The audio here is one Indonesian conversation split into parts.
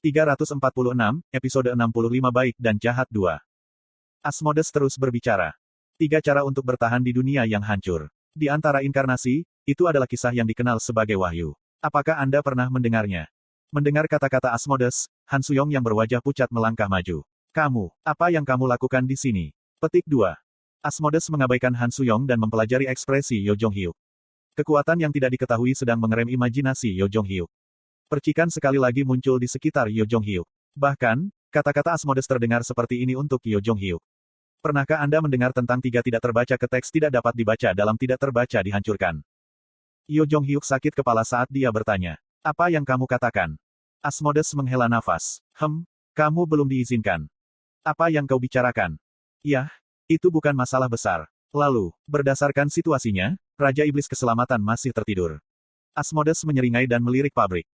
346, episode 65 Baik dan Jahat 2. Asmodes terus berbicara. 3 cara untuk bertahan di dunia yang hancur. Di antara inkarnasi, itu adalah kisah yang dikenal sebagai wahyu. Apakah Anda pernah mendengarnya? Mendengar kata-kata Asmodes, Han Suyong yang berwajah pucat melangkah maju. Kamu, apa yang kamu lakukan di sini? Petik 2. Asmodes mengabaikan Han Suyong dan mempelajari ekspresi Yo Jong-hyuk. Kekuatan yang tidak diketahui sedang mengerem imajinasi Yo Jong-hyuk. Percikan sekali lagi muncul di sekitar Yo Jong-hyuk. Bahkan, kata-kata Asmodes terdengar seperti ini untuk Yo Jong-hyuk. Pernahkah Anda mendengar tentang 3 tidak terbaca ke teks tidak dapat dibaca dalam tidak terbaca dihancurkan? Yo Jong-hyuk sakit kepala saat dia bertanya. Apa yang kamu katakan? Asmodes menghela nafas. Kamu belum diizinkan. Apa yang kau bicarakan? Yah, itu bukan masalah besar. Lalu, berdasarkan situasinya, Raja Iblis Keselamatan masih tertidur. Asmodes menyeringai dan melirik pabrik.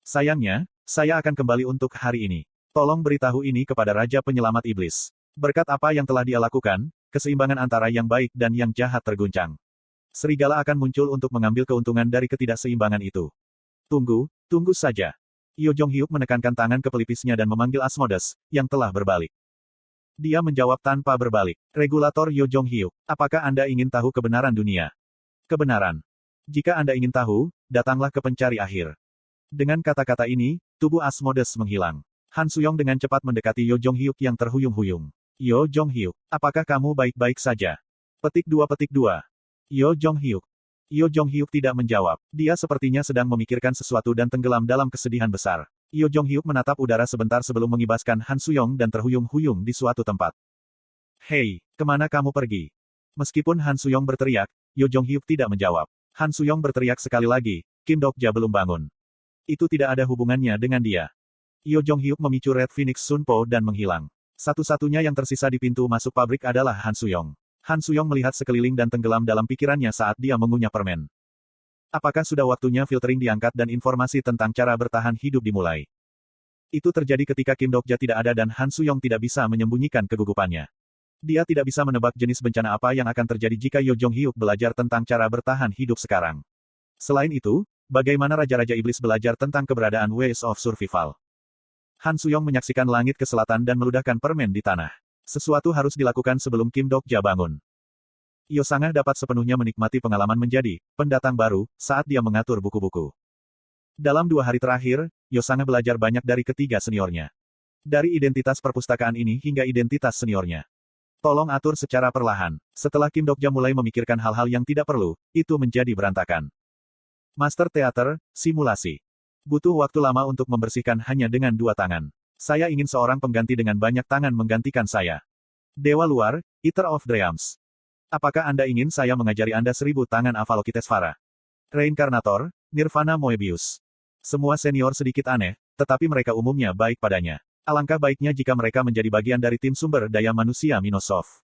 Sayangnya, saya akan kembali untuk hari ini. Tolong beritahu ini kepada Raja Penyelamat Iblis. Berkat apa yang telah dia lakukan, keseimbangan antara yang baik dan yang jahat terguncang. Serigala akan muncul untuk mengambil keuntungan dari ketidakseimbangan itu. Tunggu saja. Yo Jong-hyuk menekankan tangan ke pelipisnya dan memanggil Asmodes, yang telah berbalik. Dia menjawab tanpa berbalik. Regulator Yo Jong-hyuk, apakah Anda ingin tahu kebenaran dunia? Kebenaran. Jika Anda ingin tahu, datanglah ke pencari akhir. Dengan kata-kata ini, tubuh Asmodes menghilang. Han Suyong dengan cepat mendekati Yo Jong-hyuk yang terhuyung-huyung. Yo Jong-hyuk, apakah kamu baik-baik saja? Petik 2. Yo Jong-hyuk. Yo Jong-hyuk tidak menjawab. Dia sepertinya sedang memikirkan sesuatu dan tenggelam dalam kesedihan besar. Yo Jong-hyuk menatap udara sebentar sebelum mengibaskan Han Suyong dan terhuyung-huyung di suatu tempat. Hei, kemana kamu pergi? Meskipun Han Suyong berteriak, Yo Jong-hyuk tidak menjawab. Han Suyong berteriak sekali lagi, Kim Dok-ja belum bangun. Itu tidak ada hubungannya dengan dia. Yo Jong-hyuk memicu Red Phoenix Sun Po dan menghilang. Satu-satunya yang tersisa di pintu masuk pabrik adalah Han Suyong. Han Suyong melihat sekeliling dan tenggelam dalam pikirannya saat dia mengunyah permen. Apakah sudah waktunya filtering diangkat dan informasi tentang cara bertahan hidup dimulai? Itu terjadi ketika Kim Dok-ja tidak ada dan Han Suyong tidak bisa menyembunyikan kegugupannya. Dia tidak bisa menebak jenis bencana apa yang akan terjadi jika Yo Jong-hyuk belajar tentang cara bertahan hidup sekarang. Selain itu, bagaimana Raja-Raja Iblis belajar tentang keberadaan Ways of Survival? Han Suyong menyaksikan langit ke selatan dan meludahkan permen di tanah. Sesuatu harus dilakukan sebelum Kim Dok-ja bangun. Yo Sangah dapat sepenuhnya menikmati pengalaman menjadi pendatang baru saat dia mengatur buku-buku. Dalam 2 hari terakhir, Yo Sangah belajar banyak dari ketiga seniornya. Dari identitas perpustakaan ini hingga identitas seniornya. Tolong atur secara perlahan. Setelah Kim Dok-ja mulai memikirkan hal-hal yang tidak perlu, itu menjadi berantakan. Master Teater, simulasi. Butuh waktu lama untuk membersihkan hanya dengan 2 tangan. Saya ingin seorang pengganti dengan banyak tangan menggantikan saya. Dewa luar, Eater of Dreams. Apakah Anda ingin saya mengajari Anda 1000 tangan Avalokitesvara? Reinkarnator, Nirvana Moebius. Semua senior sedikit aneh, tetapi mereka umumnya baik padanya. Alangkah baiknya jika mereka menjadi bagian dari tim sumber daya manusia Minosoft.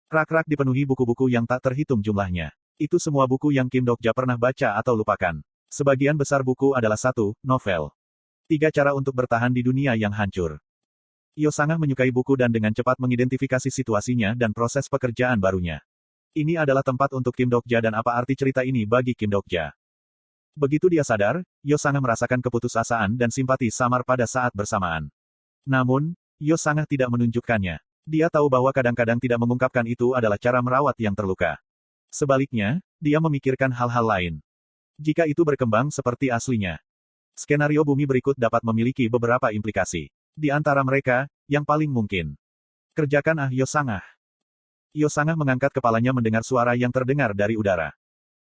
Rak-rak dipenuhi buku-buku yang tak terhitung jumlahnya. Itu semua buku yang Kim Dok-ja pernah baca atau lupakan. Sebagian besar buku adalah novel. 3 cara untuk bertahan di dunia yang hancur. Yo Sangah menyukai buku dan dengan cepat mengidentifikasi situasinya dan proses pekerjaan barunya. Ini adalah tempat untuk Kim Dok-ja dan apa arti cerita ini bagi Kim Dok-ja. Begitu dia sadar, Yo Sangah merasakan keputusasaan dan simpati samar pada saat bersamaan. Namun, Yo Sangah tidak menunjukkannya. Dia tahu bahwa kadang-kadang tidak mengungkapkan itu adalah cara merawat yang terluka. Sebaliknya, dia memikirkan hal-hal lain. Jika itu berkembang seperti aslinya, skenario bumi berikut dapat memiliki beberapa implikasi. Di antara mereka, yang paling mungkin. Kerjakan Yo Sangah. Yo Sangah mengangkat kepalanya mendengar suara yang terdengar dari udara.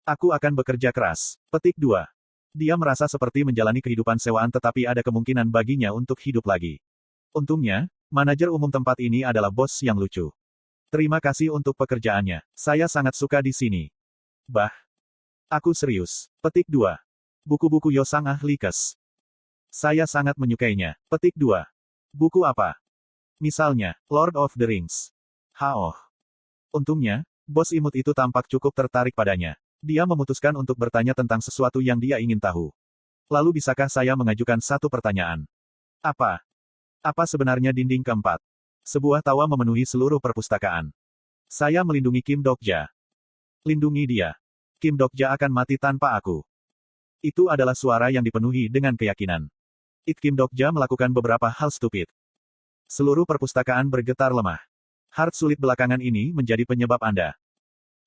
Aku akan bekerja keras. Petik 2. Dia merasa seperti menjalani kehidupan sewaan tetapi ada kemungkinan baginya untuk hidup lagi. Untungnya, manajer umum tempat ini adalah bos yang lucu. Terima kasih untuk pekerjaannya. Saya sangat suka di sini. Aku serius. Petik 2. Buku-buku Yo Sangah Likes. Saya sangat menyukainya. Petik 2. Buku apa? Misalnya, Lord of the Rings. Untungnya, bos imut itu tampak cukup tertarik padanya. Dia memutuskan untuk bertanya tentang sesuatu yang dia ingin tahu. Lalu bisakah saya mengajukan satu pertanyaan? Apa sebenarnya dinding keempat? Sebuah tawa memenuhi seluruh perpustakaan. Saya melindungi Kim Dok-ja. Lindungi dia. Kim Dok-ja akan mati tanpa aku. Itu adalah suara yang dipenuhi dengan keyakinan. Kim Dokja melakukan beberapa hal stupid. Seluruh perpustakaan bergetar lemah. Hard sulit belakangan ini menjadi penyebab Anda.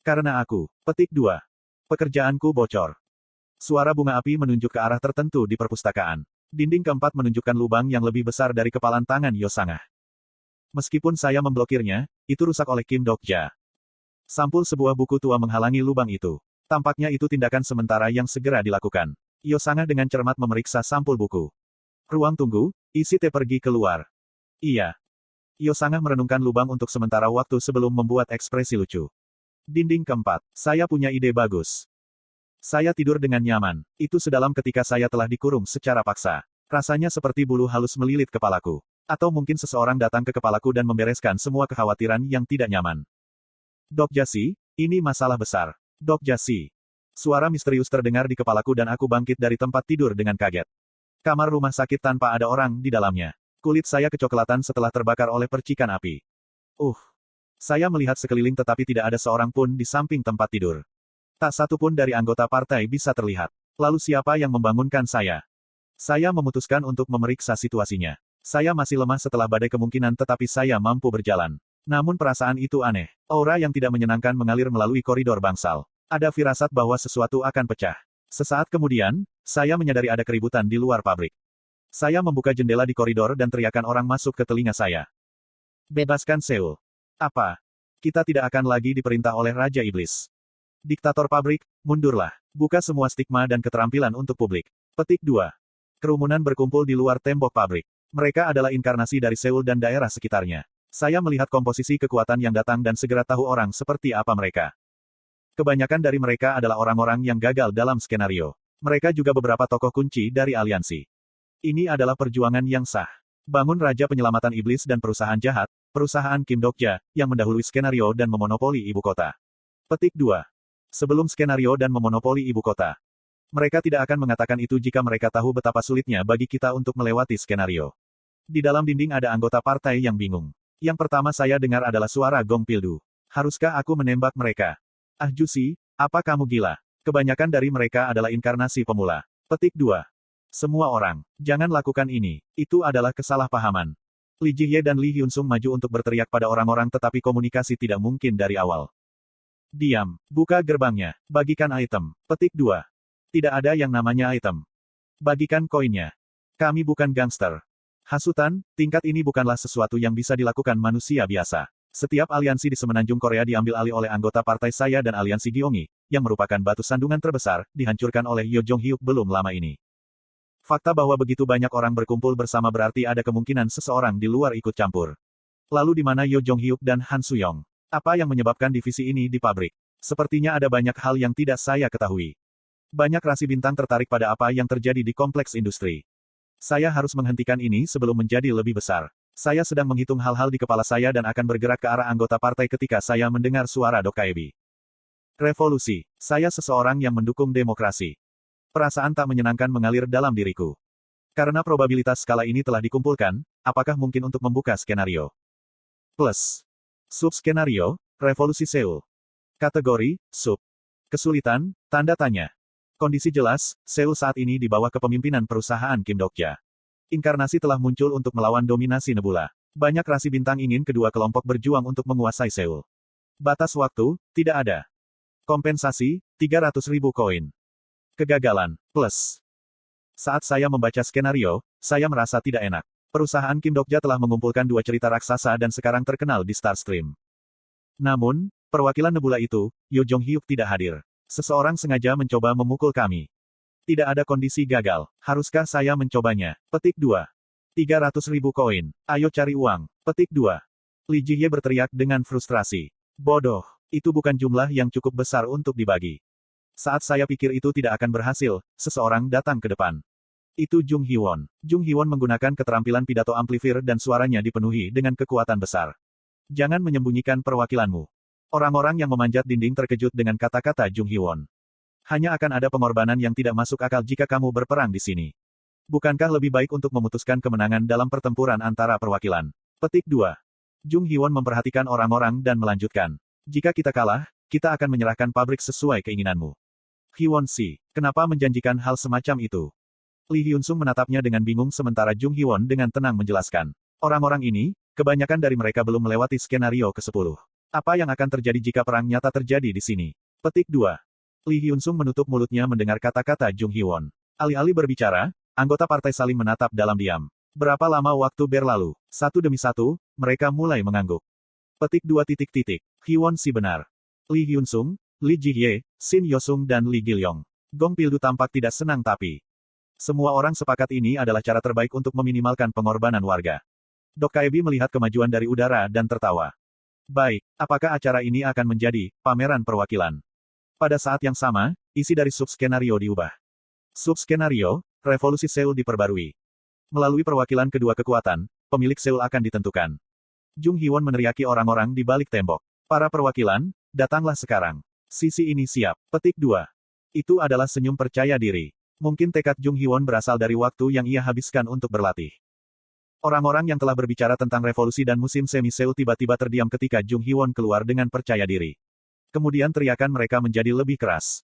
Karena aku. Petik 2. Pekerjaanku bocor. Suara bunga api menunjuk ke arah tertentu di perpustakaan. Dinding keempat menunjukkan lubang yang lebih besar dari kepalan tangan Yosangah. Meskipun saya memblokirnya, itu rusak oleh Kim Dokja. Sampul sebuah buku tua menghalangi lubang itu. Tampaknya itu tindakan sementara yang segera dilakukan. Yosangah dengan cermat memeriksa sampul buku. Ruang tunggu, isi teh pergi keluar. Iya. Yosangah merenungkan lubang untuk sementara waktu sebelum membuat ekspresi lucu. Dinding keempat, saya punya ide bagus. Saya tidur dengan nyaman. Itu sedalam ketika saya telah dikurung secara paksa. Rasanya seperti bulu halus melilit kepalaku. Atau mungkin seseorang datang ke kepalaku dan membereskan semua kekhawatiran yang tidak nyaman. Dokjasi, ini masalah besar. Dokjasi. Suara misterius terdengar di kepalaku dan aku bangkit dari tempat tidur dengan kaget. Kamar rumah sakit tanpa ada orang di dalamnya. Kulit saya kecoklatan setelah terbakar oleh percikan api. Saya melihat sekeliling tetapi tidak ada seorang pun di samping tempat tidur. Tak satu pun dari anggota partai bisa terlihat. Lalu siapa yang membangunkan saya? Saya memutuskan untuk memeriksa situasinya. Saya masih lemah setelah badai kemungkinan tetapi saya mampu berjalan. Namun perasaan itu aneh. Aura yang tidak menyenangkan mengalir melalui koridor bangsal. Ada firasat bahwa sesuatu akan pecah. Sesaat kemudian, saya menyadari ada keributan di luar pabrik. Saya membuka jendela di koridor dan teriakan orang masuk ke telinga saya. Bebaskan Seul. Apa? Kita tidak akan lagi diperintah oleh Raja Iblis. Diktator pabrik, mundurlah. Buka semua stigma dan keterampilan untuk publik. Petik 2. Kerumunan berkumpul di luar tembok pabrik. Mereka adalah inkarnasi dari Seul dan daerah sekitarnya. Saya melihat komposisi kekuatan yang datang dan segera tahu orang seperti apa mereka. Kebanyakan dari mereka adalah orang-orang yang gagal dalam skenario. Mereka juga beberapa tokoh kunci dari aliansi. Ini adalah perjuangan yang sah. Bangun Raja Penyelamatan Iblis dan Perusahaan Jahat, perusahaan Kim Dokja, yang mendahului skenario dan memonopoli ibu kota. Petik 2. Sebelum skenario dan memonopoli ibu kota. Mereka tidak akan mengatakan itu jika mereka tahu betapa sulitnya bagi kita untuk melewati skenario. Di dalam dinding ada anggota partai yang bingung. Yang pertama saya dengar adalah suara gong pildu. Haruskah aku menembak mereka? Ah Jusi, apa kamu gila? Kebanyakan dari mereka adalah inkarnasi pemula. Petik 2. Semua orang, jangan lakukan ini. Itu adalah kesalahpahaman. Li Jihye dan Li Hyunsung maju untuk berteriak pada orang-orang tetapi komunikasi tidak mungkin dari awal. Diam. Buka gerbangnya. Bagikan item. Petik 2. Tidak ada yang namanya item. Bagikan koinnya. Kami bukan gangster. Hasutan, tingkat ini bukanlah sesuatu yang bisa dilakukan manusia biasa. Setiap aliansi di semenanjung Korea diambil alih oleh anggota partai saya dan aliansi Gyeonggi, yang merupakan batu sandungan terbesar, dihancurkan oleh Yo Jong-hyuk belum lama ini. Fakta bahwa begitu banyak orang berkumpul bersama berarti ada kemungkinan seseorang di luar ikut campur. Lalu di mana Yo Jong-hyuk dan Han Suyong? Apa yang menyebabkan divisi ini di pabrik? Sepertinya ada banyak hal yang tidak saya ketahui. Banyak rasi bintang tertarik pada apa yang terjadi di kompleks industri. Saya harus menghentikan ini sebelum menjadi lebih besar. Saya sedang menghitung hal-hal di kepala saya dan akan bergerak ke arah anggota partai ketika saya mendengar suara Dokaebi. Revolusi. Saya seseorang yang mendukung demokrasi. Perasaan tak menyenangkan mengalir dalam diriku. Karena probabilitas skala ini telah dikumpulkan, apakah mungkin untuk membuka skenario? Plus. Sub-skenario, Revolusi Seul. Kategori, Sub. Kesulitan, tanda tanya. Kondisi jelas, Seul saat ini di bawah kepemimpinan perusahaan Kim Dokja. Inkarnasi telah muncul untuk melawan dominasi nebula. Banyak rasi bintang ingin kedua kelompok berjuang untuk menguasai Seul. Batas waktu, tidak ada. Kompensasi, 300.000 koin. Kegagalan, plus. Saat saya membaca skenario, saya merasa tidak enak. Perusahaan Kim Dokja telah mengumpulkan dua cerita raksasa dan sekarang terkenal di Starstream. Namun, perwakilan nebula itu, Yo Jong-hyuk tidak hadir. Seseorang sengaja mencoba memukul kami. Tidak ada kondisi gagal. Haruskah saya mencobanya? Petik 2. 300.000 koin. Ayo cari uang. Petik 2. Li Jihye berteriak dengan frustrasi. Bodoh. Itu bukan jumlah yang cukup besar untuk dibagi. Saat saya pikir itu tidak akan berhasil, seseorang datang ke depan. Itu Jung Hee-won. Jung Hee-won menggunakan keterampilan pidato amplifier dan suaranya dipenuhi dengan kekuatan besar. Jangan menyembunyikan perwakilanmu. Orang-orang yang memanjat dinding terkejut dengan kata-kata Jung Hee-won. Hanya akan ada pengorbanan yang tidak masuk akal jika kamu berperang di sini. Bukankah lebih baik untuk memutuskan kemenangan dalam pertempuran antara perwakilan? Petik 2. Jung Hee-won memperhatikan orang-orang dan melanjutkan. Jika kita kalah, kita akan menyerahkan pabrik sesuai keinginanmu. Hee-won Si, kenapa menjanjikan hal semacam itu? Lee Hyun-sung menatapnya dengan bingung sementara Jung Hee-won dengan tenang menjelaskan. Orang-orang ini, kebanyakan dari mereka belum melewati skenario ke-10. Apa yang akan terjadi jika perang nyata terjadi di sini? Petik 2. Lee Hyun-sung menutup mulutnya mendengar kata-kata Jung Hee-won. Alih-alih berbicara, anggota partai saling menatap dalam diam. Berapa lama waktu berlalu? Satu demi satu, mereka mulai mengangguk. Petik 2. Hee-won si benar. Lee Hyun-sung, Lee Ji-hye, Shin Yo-sung dan Lee Gil-yong. Gong Pildu tampak tidak senang tapi semua orang sepakat ini adalah cara terbaik untuk meminimalkan pengorbanan warga. Dok Kaebi melihat kemajuan dari udara dan tertawa. Baik, apakah acara ini akan menjadi pameran perwakilan? Pada saat yang sama, isi dari sub-skenario diubah. Sub-skenario, Revolusi Seoul diperbarui. Melalui perwakilan kedua kekuatan, pemilik Seoul akan ditentukan. Jung Hee-won meneriaki orang-orang di balik tembok. Para perwakilan, datanglah sekarang. Sisi ini siap. Petik 2. Itu adalah senyum percaya diri. Mungkin tekad Jung Hee-won berasal dari waktu yang ia habiskan untuk berlatih. Orang-orang yang telah berbicara tentang revolusi dan musim semi Seoul tiba-tiba terdiam ketika Jung Hee-won keluar dengan percaya diri. Kemudian teriakan mereka menjadi lebih keras.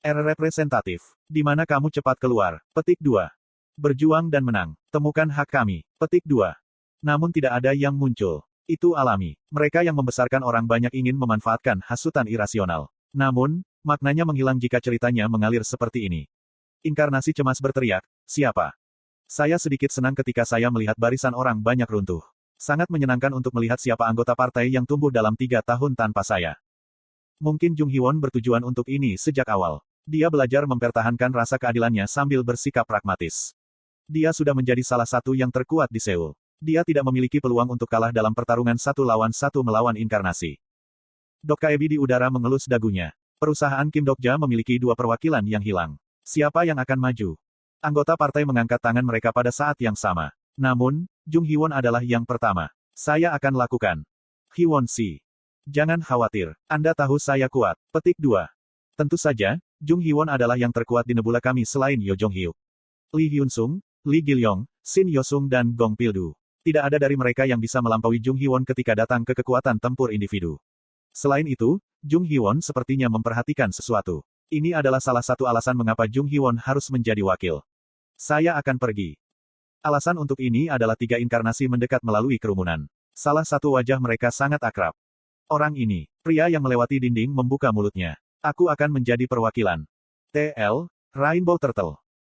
Representatif. Di mana kamu cepat keluar? Petik 2. Berjuang dan menang. Temukan hak kami. Petik 2. Namun tidak ada yang muncul. Itu alami. Mereka yang membesarkan orang banyak ingin memanfaatkan hasutan irasional. Namun, maknanya menghilang jika ceritanya mengalir seperti ini. Inkarnasi cemas berteriak, siapa? Saya sedikit senang ketika saya melihat barisan orang banyak runtuh. Sangat menyenangkan untuk melihat siapa anggota partai yang tumbuh dalam 3 tahun tanpa saya. Mungkin Jung Hee-won bertujuan untuk ini sejak awal. Dia belajar mempertahankan rasa keadilannya sambil bersikap pragmatis. Dia sudah menjadi salah satu yang terkuat di Seoul. Dia tidak memiliki peluang untuk kalah dalam pertarungan 1 lawan 1 melawan inkarnasi. Dok Kaebi di udara mengelus dagunya. Perusahaan Kim Dokja memiliki 2 perwakilan yang hilang. Siapa yang akan maju? Anggota partai mengangkat tangan mereka pada saat yang sama. Namun, Jung Hee-won adalah yang pertama. Saya akan lakukan. Hee-won si. Jangan khawatir, Anda tahu saya kuat. Petik 2. Tentu saja, Jung Hee-won adalah yang terkuat di nebula kami selain Yo Jong-hyuk. Lee Hyun-sung, Lee Gil-yong, Shin Yo-sung dan Gong Pildu. Tidak ada dari mereka yang bisa melampaui Jung Hee-won ketika datang ke kekuatan tempur individu. Selain itu, Jung Hee-won sepertinya memperhatikan sesuatu. Ini adalah salah satu alasan mengapa Jung Hee-won harus menjadi wakil. Saya akan pergi. Alasan untuk ini adalah 3 inkarnasi mendekat melalui kerumunan. Salah satu wajah mereka sangat akrab. Orang ini, pria yang melewati dinding membuka mulutnya. Aku akan menjadi perwakilan. TL, Rainbow Turtle.